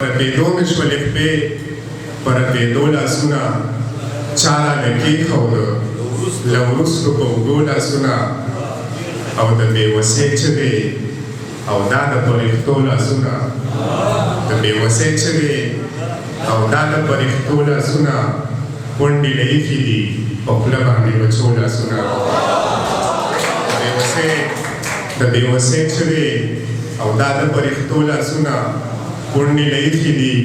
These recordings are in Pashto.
پیدو مې شولې پې پر پیدو لاسونه چاره لکې خود له وروستو په اوږدو لاسونه او د بېوسۍ چغې او دا د پرښتو لاسونه د بېوسۍ چغې او دا د پرښتو لاسونه کونډې له ایښي دي په خوله باندې بچو لاسونه د بېوسۍ چغې او دا د پرښتو لاسونه کونډې له ایښي دي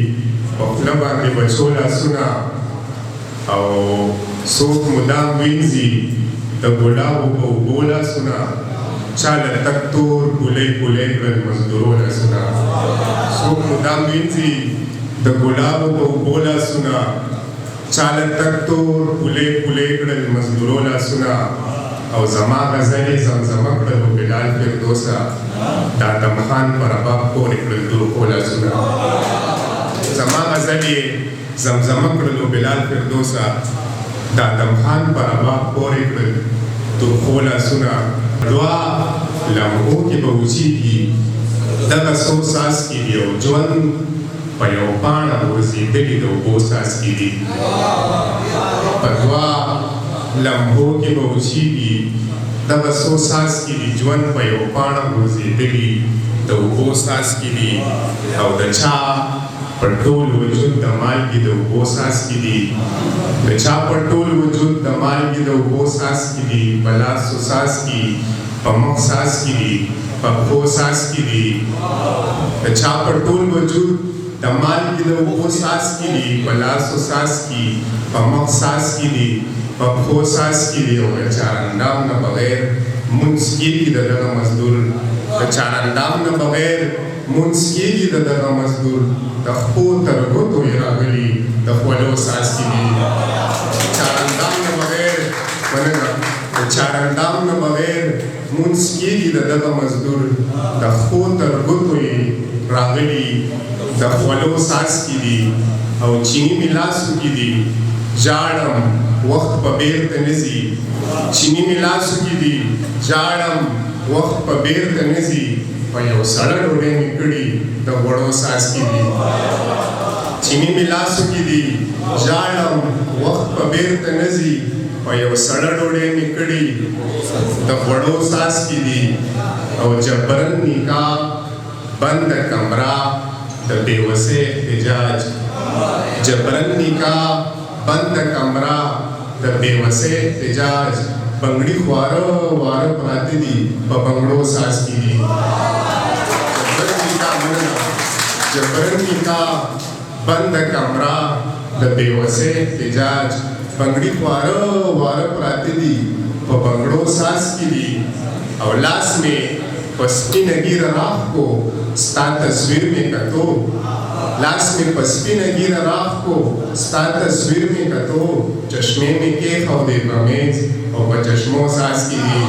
په خوله باندې بچو لاسونه او څوک مدام وینځي د ګلابو په اوبو لاسونه چا له تک تور پولی پولی کړل مزدورو لاسونه څوک مدام وینځي د ګلابو په اوبو لاسونه چا له تک تور پولی پولی کړل مزدورو لاسونه او زما غزلې زمزمه کړلو بلال فردوسه دا دمخان پر اباب پورې کړل تورخو لاسونه زما غزلې زمزمه کړلو بلال فردوسه دا دمخان پر اباب پورې کړل تورخو لاسونه دعا لمحو کې به اوسېږي دغه څو څاڅکي دي او ژوند په یو پاڼه غورځېدلي د اوبو څاڅکي دي په دعا لمحو کې به اوسېږي دغه څو څاڅکي دي ژوند په یو پاڼه غورځېدلي د اوبو څاڅکي دي او د چا پر ټول وجود د مالګې د اوبو څاڅکي دي د چا پر ټول وجود د مالګې د اوبو څاڅکي دي په لاسو څاڅکي په مخ څاڅکي دي په پښو څاڅکي دي د چا پر ټول وجود د مالګې د اوبو څاڅکي دي په لاسو څاڅکي په مخ څاڅکي دي په پښو څاڅکي دي او د چارندام نه بغیر مونځ کېږي د دغه مزدور د چارندام نه بغیر مونځ کېږي د دغه مزدور د خپو تر ګوتو یې راغلي د خولو څاڅکي دي چارندام نه بغیر مننه د چارندام نه بغیر مونځ کېږي د دغه مزدور د خپو تر ګوتو یې راغلي د خولو څاڅکي دي او چیني مې لاسو کې دي ژاړم وخت په بیرته نه ځي چیني مې لاسو کې دي ژاړم وخت په بیرته نه ځي په یو سړه ډوډۍ مې کړي د غوړو څاڅکي دي چیني مې لاسو کې دي ژاړم وخت په بیرته نه ځي په یو سړه ډوډۍ مې کړي د غوړو څاڅکي دي او جبرن نکاح بند کمره د بېوسۍ احتجاج جبرن نکاح بند کمره د بېوسۍ احتجاج بنګړي خواره واره پراته دي په بنګړو څاڅکي دي جبرن نکاح بند کمره د بېوسۍ احتجاج بنګړي خواره واره پراته دي په بنګړو څاڅکي دي او لاس مې په سپینه ګیره راخ کو ستا تصویر مې کتو لاس مې په سپینه ګیره راخ کو ستا تصویر مې کتو چشمې مې کېښودې په میز او په چشمو څاڅکي دي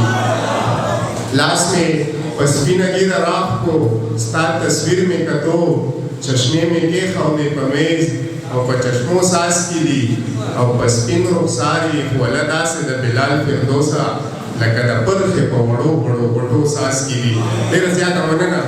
لاس مې په سپینه ګیره راخ کو ستا تصویر مې کتو چشمې مې کېښودې په میز او په چشمو څاڅکي دي او په سپین رخسار یې خوله داسې د بلال فردوسه لکه د پرخې په وړو وړو غوټو څاڅکي دي ډېره زیاته مننه